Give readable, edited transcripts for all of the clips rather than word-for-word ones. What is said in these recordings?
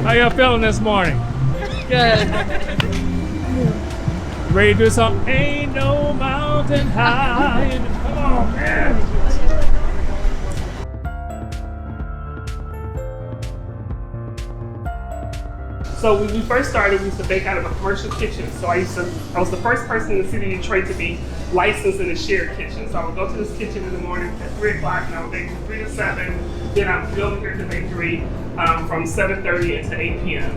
How y'all feeling this morning? Good. Ready to do something? Ain't no mountain high. Come on, man. So when we first started, we used to bake out of a commercial kitchen. So I was the first person in the city of Detroit to be licensed in a shared kitchen. So I would go to this kitchen in the morning at 3 o'clock and I would bake from 3 to 7. Then I would go over here to the bakery from 7:30 until 8 p.m.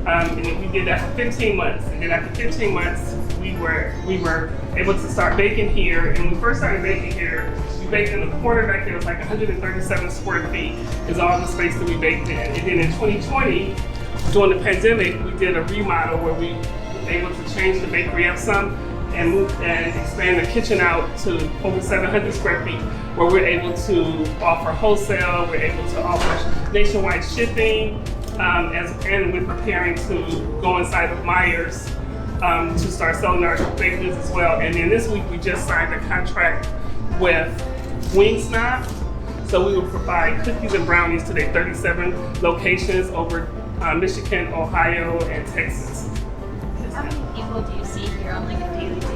And we did that for 15 months. And then after 15 months, we were able to start baking here. And when we first started baking here, we baked in the corner back there. It was like 137 square feet is all the space that we baked in. And then in 2020, during the pandemic, we did a remodel where we were able to change the bakery up some and move and expand the kitchen out to over 700 square feet, where we're able to offer wholesale, we're able to offer nationwide shipping, and we're preparing to go inside of Myers to start selling our baked goods as well. And then this week we just signed a contract with Wingsnob, so we will provide cookies and brownies to their 37 locations over Michigan, Ohio, and Texas. How many people do you see here on like a daily basis?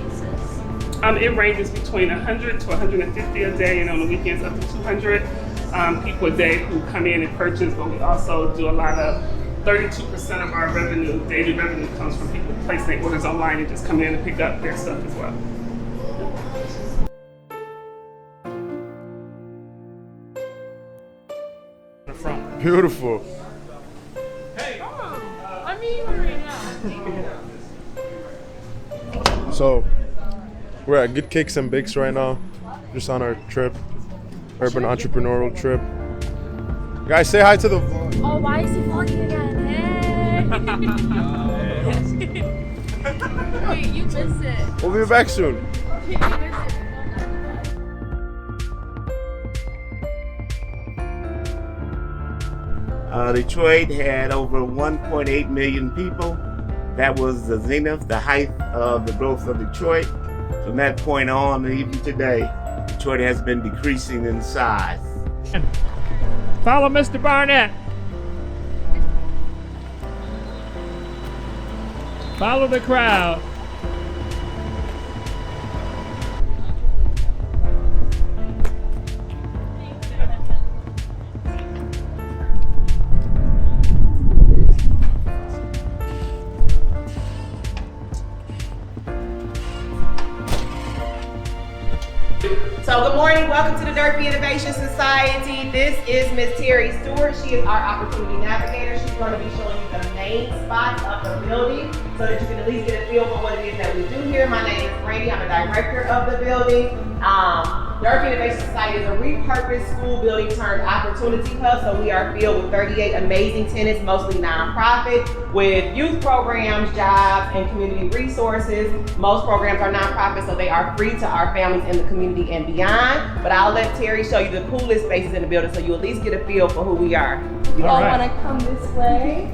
It ranges between 100 to 150 a day, and on the weekends up to 200 people a day who come in and purchase. But we also do a lot of 32% of our revenue, daily revenue, comes from people placing their orders online and just come in and pick up their stuff as well. Beautiful. So, we're at Good Cakes and Bakes right now, just on our trip, urban entrepreneurial trip. Guys, say hi to the vlog. Oh, why is he vlogging again? Hey! Wait, you missed it. We'll be back soon. You missed it. Detroit had over 1.8 million people. That was the zenith, the height of the growth of Detroit. From that point on, and even today, Detroit has been decreasing in size. Follow Mr. Barnett. Follow the crowd. So good morning, welcome to the Durfee Innovation Society. This is Ms. Terry Stewart. She is our opportunity navigator. She's going to be showing you the main spots of the building so that you can at least get a feel for what it is that we do here. My name is Brandy, I'm the director of the building. Durfee Innovation Society is a repurposed school building turned opportunity hub. So we are filled with 38 amazing tenants, mostly nonprofit, with youth programs, jobs, and community resources. Most programs are nonprofit, so they are free to our families in the community and beyond. But I'll let Terry show you the coolest spaces in the building so you at least get a feel for who we are. You all want to come this way?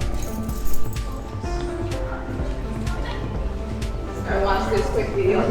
And watch this quick video.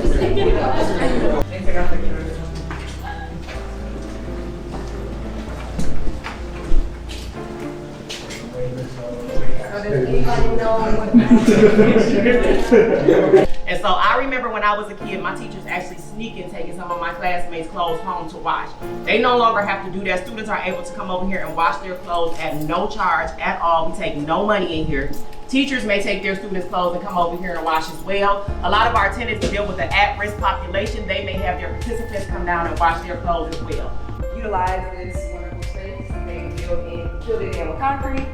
And so I remember when I was a kid, my teachers actually sneaking taking some of my classmates' clothes home to wash. They no longer have to do that. Students are able to come over here and wash their clothes at no charge at all. We take no money in here. Teachers may take their students' clothes and come over here and wash as well. A lot of our tenants deal with the at-risk population. They may have their participants come down and wash their clothes as well. Utilize this wonderful space. They filled it in with concrete,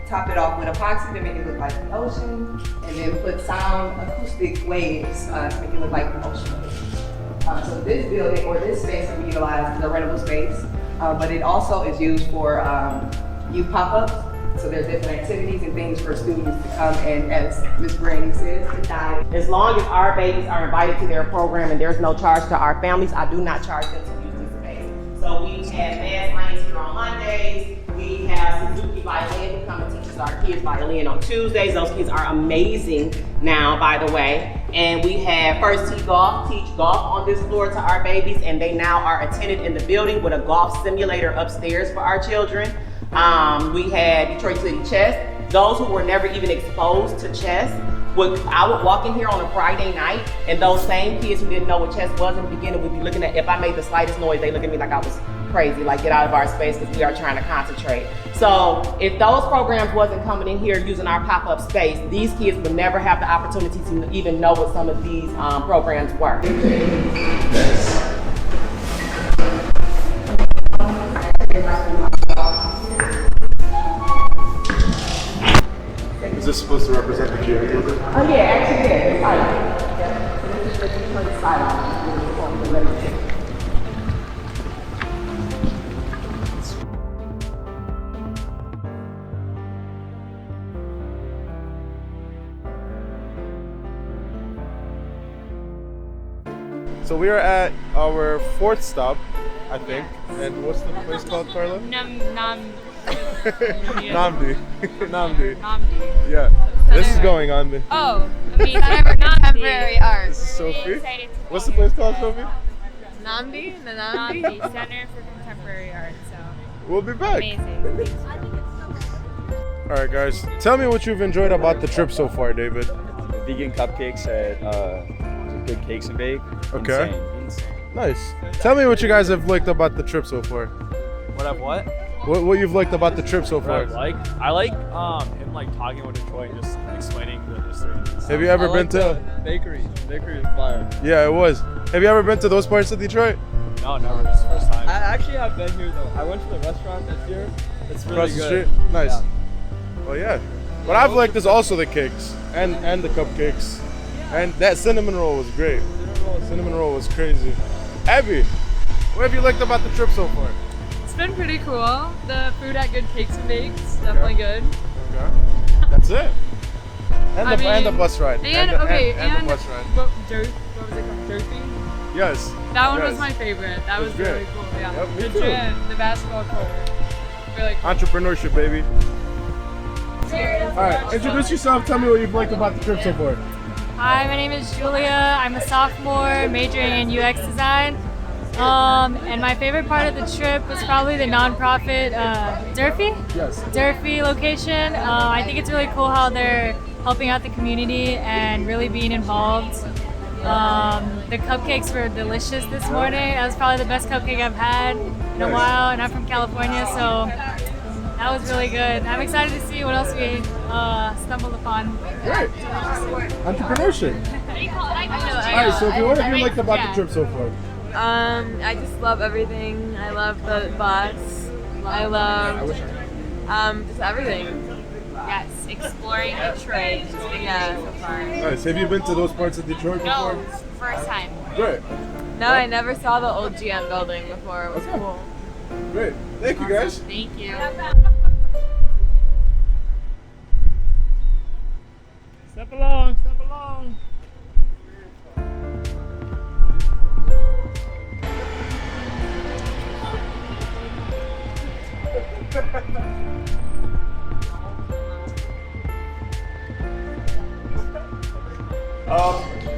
top it off with epoxy to make it look like the ocean, and then put sound acoustic waves to make it look like the ocean waves. So this building or this space that we utilize is a rentable space, but it also is used for youth pop-ups. So there's different activities and things for students to come and, as Ms. Brandy says, to dive. As long as our babies are invited to their program and there's no charge to our families, I do not charge them to use this space. So we have dance lanes here on Mondays. We have Suzuki Violin who come and teaches our kids violin on Tuesdays. Those kids are amazing now, by the way. And we have First Tee Golf teach golf on this floor to our babies, and they now are attended in the building with a golf simulator upstairs for our children. We had Detroit City Chess those who were never even exposed to chess, I would walk in here on a Friday night, and those same kids who didn't know what chess was in the beginning would be looking at, if I made the slightest noise, they look at me like I was crazy, like get out of our space because we are trying to concentrate. So if those programs wasn't coming in here using our pop-up space, these kids would never have the opportunity to even know what some of these programs were. Is this supposed to represent the gym? Oh yeah, actually yeah, the side. Yeah. So this is the turn side on. So we are at our 4th stop, I think. And what's the place called, Carla? Namdi. Namdi. Yeah. This is going on me. Oh, I mean, contemporary art. This is Sophie. What's the place called, Sophie? Namdi Center for Contemporary Art. So We'll be back. amazing. All right, guys. Tell me what you've enjoyed about the trip so far, David. Vegan cupcakes at Good Cakes and Bake. Okay. Insane. Nice. Tell me what you guys have liked about the trip so far. What I've what? What you've liked about the trip so What far. I like him like talking with Detroit and just explaining the history. Have you ever been to? bakery? Bakery is fire. Yeah, it was. Have you ever been to those parts of Detroit? No, never. This is the first time. I actually have been here though. I went to the restaurant this year. It's really Across the good. street? Nice. Yeah. Well, yeah. What I've liked is also the cakes and the cupcakes. And that cinnamon roll was great. Cinnamon roll was crazy. Abby, what have you liked about the trip so far? It's been pretty cool. The food at Good Cakes and Bakes, definitely good. Okay. That's it. And the bus ride. And the bus ride. What was it called? Durfee? Yes. That one yes. was my favorite. That was great. really cool. Yeah. Yep, me the too. gym, the basketball court. Really cool. Entrepreneurship, baby. All right, introduce yourself. Tell me what you've liked about the trip so far. Hi, my name is Julia. I'm a sophomore majoring in UX design. And my favorite part of the trip was probably the nonprofit Durfee? Yes. Durfee location. I think it's really cool how they're helping out the community and really being involved. The cupcakes were delicious this morning. That was probably the best cupcake I've had in a while, and I'm from California, so that was really good. I'm excited to see what else we stumbled upon. Great. Entrepreneurship. All right, Sophie, what have you liked about the trip so far? I just love everything. I love the bus. I love just everything. Yes, exploring Detroit has been good so far. Nice. Have you been to those parts of Detroit before? No, first time. Great. No, I never saw the old GM building before. It was cool. Great. Thank you, guys. Thank you. Step along, step along.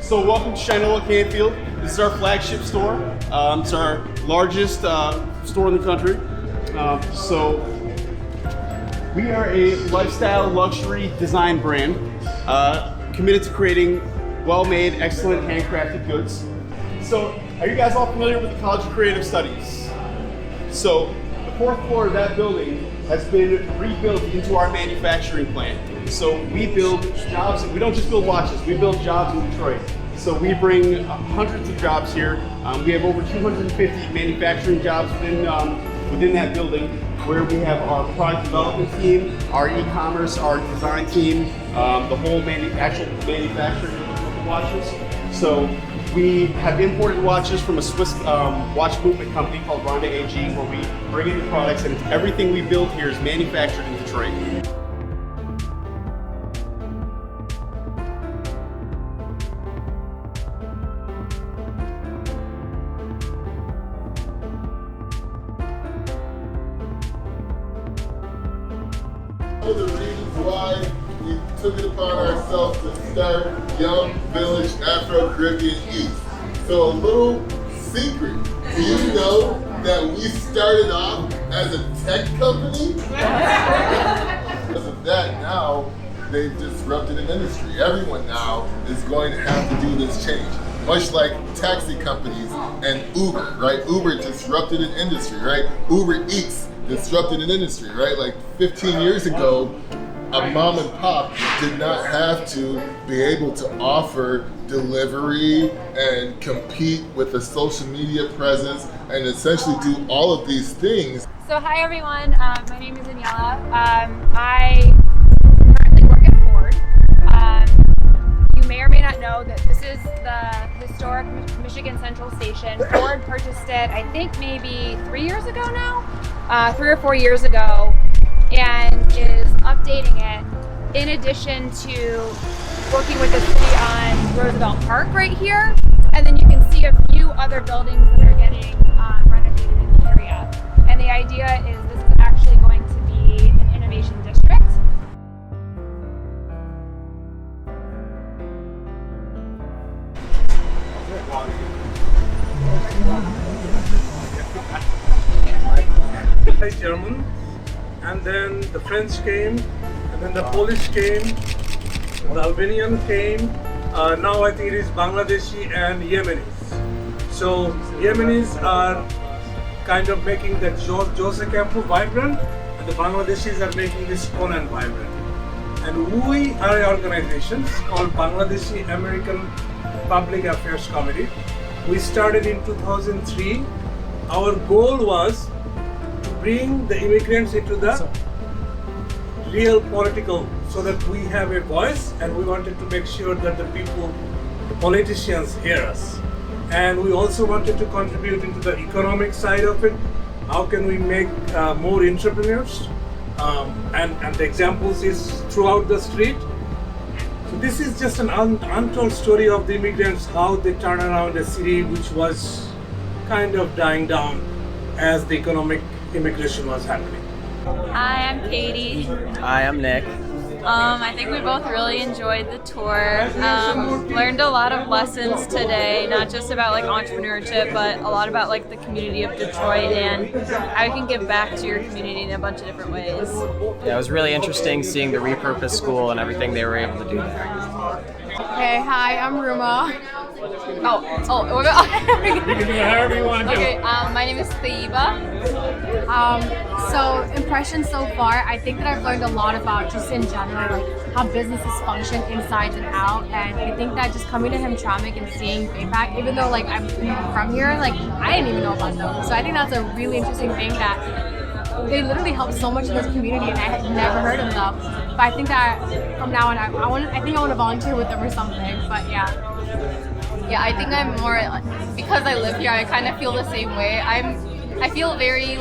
So welcome to Shinola Canfield. This is our flagship store. It's our largest store in the country. So we are a lifestyle luxury design brand committed to creating well-made, excellent handcrafted goods. So are you guys all familiar with the College of Creative Studies? So the 4th floor of that building has been rebuilt into our manufacturing plant. So we build jobs, we don't just build watches, we build jobs in Detroit. So we bring hundreds of jobs here. We have over 250 manufacturing jobs within that building, where we have our product development team, our e-commerce, our design team, the whole actual manufacturing of the watches. So we have imported watches from a Swiss watch movement company called Ronda AG, where we bring in the products, and everything we build here is manufactured in Detroit. One of the reasons why we took it upon ourselves to start Young Village Afro-Caribbean East. So a little secret, do you know that we started off as a tech company? that, now they've disrupted an industry. Everyone now is going to have to do this change. Much like taxi companies and Uber, right? Uber disrupted an industry, right? Uber Eats disrupted an industry, right? Like 15 years ago, a mom and pop did not have to be able to offer delivery and compete with a social media presence and essentially do all of these things. So hi everyone, my name is Daniela. I currently work at Ford. You may or may not know that this is the historic Michigan Central Station. Ford purchased it, I think maybe 3 years ago now, 3 or 4 years ago, and is updating it in addition to working with the city on Roosevelt Park right here. And then you can see a few other buildings that are getting renovated in the area. And the idea is this is actually going to be an innovation district. German, and then the French came, and then the Polish came, the Albanian came, now I think it is Bangladeshi and Yemenis. So Yemenis are kind of making the Jose Campo vibrant, and the Bangladeshis are making this Conan vibrant. And we are an organization called Bangladeshi American Public Affairs Committee. We started in 2003. Our goal was to bring the immigrants into the real political, so that we have a voice, and we wanted to make sure that the people, the politicians hear us. And we also wanted to contribute into the economic side of it. How can we make more entrepreneurs? And the examples is throughout the street. So this is just an untold story of the immigrants, how they turn around a city which was kind of dying down as the economic immigration was happening. Hi, I'm Katie. Hi, I'm Nick. I think we both really enjoyed the tour. Learned a lot of lessons today, not just about like entrepreneurship, but a lot about like the community of Detroit and how you can give back to your community in a bunch of different ways. Yeah, it was really interesting seeing the repurposed school and everything they were able to do there. Hey, hi, I'm Ruma. You can do it however you want to do. Okay, my name is Thaiba. So impressions so far, I think that I've learned a lot about just in general, like how businesses function inside and out. And I think that just coming to Hamtramck and seeing Baypack, even though like I'm from here, like I didn't even know about them. So I think that's a really interesting thing that they literally help so much in this community, and I had never heard of them. But I think that from now on, I think I want to volunteer with them or something. But yeah. Yeah, I think I'm more, because I live here, I kind of feel the same way. I feel very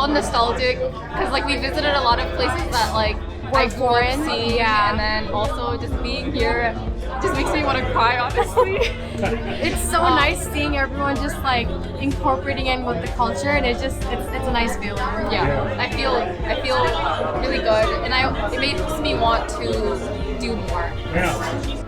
nostalgic, because like we visited a lot of places that like I grew up seeing, and then also just being here just makes me want to cry, honestly. It's so nice seeing everyone just like incorporating in with the culture, and it's a nice feeling. Yeah, I feel really good, and it makes me want to do more. Yeah.